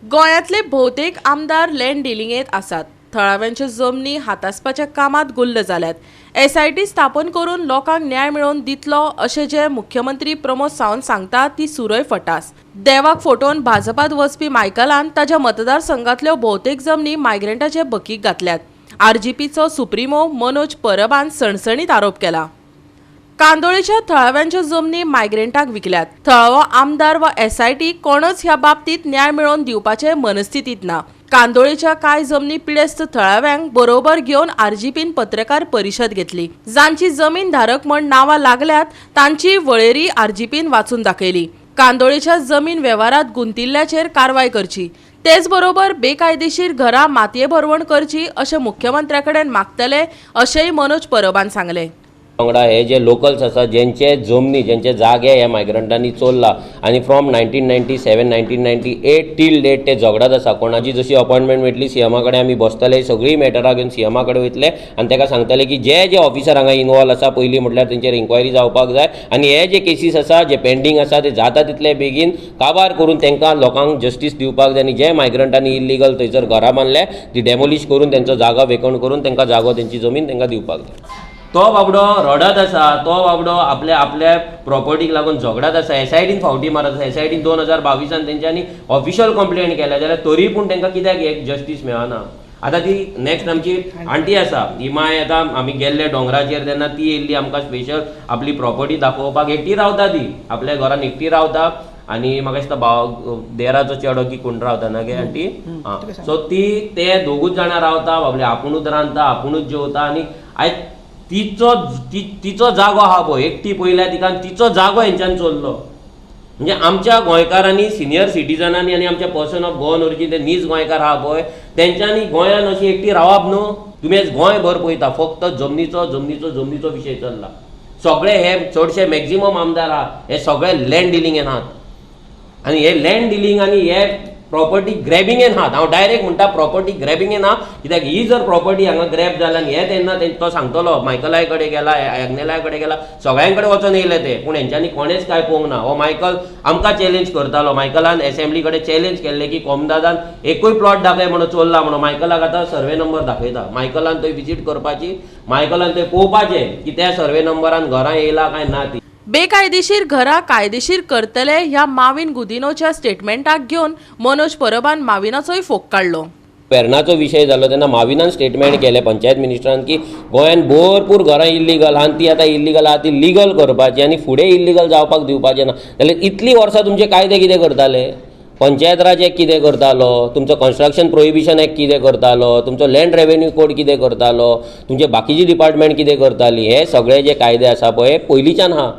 गोंयांतले भोवतेक आमदार लँड डिलिंगेंत आसात। थळाव्यांच्यो जमनी हातासपाच्या कामात गुल्ल जाल्यात। एसआयटी स्थापन करून लोकांक न्याय मेळोवन दितलो अशें जे मुख्यमंत्री प्रमोद सावंत सांगतात ती सुरय फटास। देवाक फोटोवन भाजपात वचपी मायकलान ताच्या मतदारसंघातल्यो भोवतेक जमनी मायग्रंटाचे बकीक घातल्यात। आरजीपीचो सुप्रिमो मनोज परबान सणसणीत आरोप केला। कांदोळेच्या थळाव्यांच्यो जमनी मायग्रेंटांक विकल्यात। थळावो आमदार वा एसआयटी कोणच ह्या बाबतीत न्याय मेळोवन दिवपाचे मनस्थितीत ना। कांदोळेच्या कांय जमनी पिडेस्त थळाव्यांक बरोबर घेवन आरजीपीन पत्रकार परिशद घेतली। जांची जमीन धारक म्हण नांवां लागल्यात तांची वळेरी आरजीपीन वाचून दाखयली। कांदोळेच्या जमीन वेव्हारात गुंतिल्ल्याचेर कारवाय करची, तेच बरोबर बेकायदेशीर घरां मातये भरवण करची अशें मुख्यमंत्र्याकडेन मागतले अशेंय मनोज परबान सांगले। वांगडा हे जे लोकल्स आसा ज्यांचे जमनी ज्यांचे जागे ह्या मायग्रंटांनी चोरला आनी फ्रॉम 1997 1998 टील डेट ते झगडात आसा। कोणाची जशी अपॉइंटमेंट मेळटली सीएमा कडेन आमी बसतले, सगळी मॅटरां घेवन सीएमा कडेन वयतले आनी ताका सांगतले की जे जे ऑफिसर हांगा इनवॉल्व आसा पयलीं म्हटल्यार तेंचेर इन्क्वायरी जावपाक जाय आनी हे जे केसीस आसा जे पेंडींग आसा ते जाता तितले बेगीन काबार करून तांकां लोकांक जस्टीस दिवपाक जाय आनी जे मायग्रंटांनी इल्लीगल थंयसर घरां बांदले ती डेमोलिश करून तेंचो जागो वेकंट करून तांकां जागो तेंची जमीन तांकां दिवपाक जाय। तो बाबडो रडत आसा, तो बाबडो आपल्या प्रॉपर्टीक लागून झगडात आसा। एसआयटीन फावटी मारत आसा। एसआयटीन 2022 तेंच्यांनी ऑफिशियल कंप्लेंट केल्या, जाल्यार तरी पूण तांकां कित्याक एक जस्टीस मेळना। आतां ती नेक्स्ट आमची आंटी आसा इमाय, आतां आमी गेल्ले दोंगराचेर तेन्ना ती येयल्ली आमकां स्पेशल आपली प्रॉपर्टी दाखोवपाक। एकटी रावता ती, आपल्या घरान एकटी रावता आनी म्हाका दिसता भाव देराचो चेडो की कोण रावता ना गे आंटी, सो ती ते दोगूच जाणां रावता, बाबले आपुणूच रांदता आपुणूच जेवता आनी आयज तिचो जागो आहा पळय एकटी पयल्या तिका तिचो जागो हेंच्यान चोरलो। म्हणजे आमच्या गोंयकारांनी सिनियर सिटीजनांनी आनी आमच्या पर्सन ऑफ गोवन ओरिजीन ते नीज गोंयकार आहा पळय तेंच्यांनी गोंयान अशी एकटी रावप न्हू। तुमी आयज गोंयभर पळयता फक्त जमनीचो विशय चल्ला। सगळे हे चडशे मॅक्झिमम आमदार आहा हे सगळे लँड डिलिंगेन आहात आनी हे लँड डिलिंग आनी हे प्रॉपर्टी ग्रॅबिंगेन आहात। हांव डायरेक्ट म्हणटा प्रॉपर्टी ग्रॅबिंगेन आहा, कित्याक ही जर प्रॉपर्टी हांगा ग्रॅब जाला आनी हे तेन्ना तो सांगतलो मायकलाय कडेन गेला, यग्नेलाय कडेन गेला, सगळ्यां कडेन वचून येयले ते, पूण हेंच्यांनी कोणेच काय पळोवंक ना। हो मायकल आमकां चॅलेंज करतालो, मायकलान एसेंब्ली कडेन चॅलेंज केल्ले की कोमदादान एकूय प्लॉट दाखय म्हणून चोरला म्हणून। मायकलाक आतां सर्वे नंबर दाखयता, मायकलान थंय विजीट करपाची, मायकलान थंय पळोवपाचें की त्या सर्वे नंबरान घरां येयला काय ना ती। बेकायदेशीर घरां कायदेशीर करतले ह्या माविन गुदिनोच्या स्टेटमेंटाक घेवन मनोज परबान माविनाचोय फोग काडलो। पेरनाचो विशय जालो तेन्ना माविनान स्टेटमेंट केलें पंचायत मिनिस्टरान की गोंयान भरपूर घरां इल्लीगल आहा आनी ती आतां इल्लीगल आहा ती लिगल करपाची आनी फुडें इल्लीगल जावपाक दिवपाचें ना। जाल्यार इतलीं वर्सां तुमचे कायदे कितें करताले? पंचायत राज एक्ट कितें करतालो, तुमचो कन्स्ट्रक्शन प्रोहिबिशन एक्ट कितें करतालो, तुमचो लँड रेवेन्यू कोड कितें करतालो, तुमचे बाकीची डिपार्टमेंट कितें करताली, हे सगळे जे कायदे आसा पळय पयलींच्यान आहा।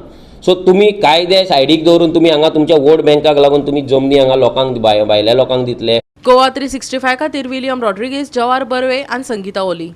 सो तुमी कायदे सायडीक दवरून तुमी हांगा तुमच्या वोट बँकाक लागून तुमी जमनी हांगा लोकांक भायल्या लोकांक दितले। गोवा 365 खातीर विलियम रॉड्रिगीस, जवाहर बर्वे आनी संगीता ओली।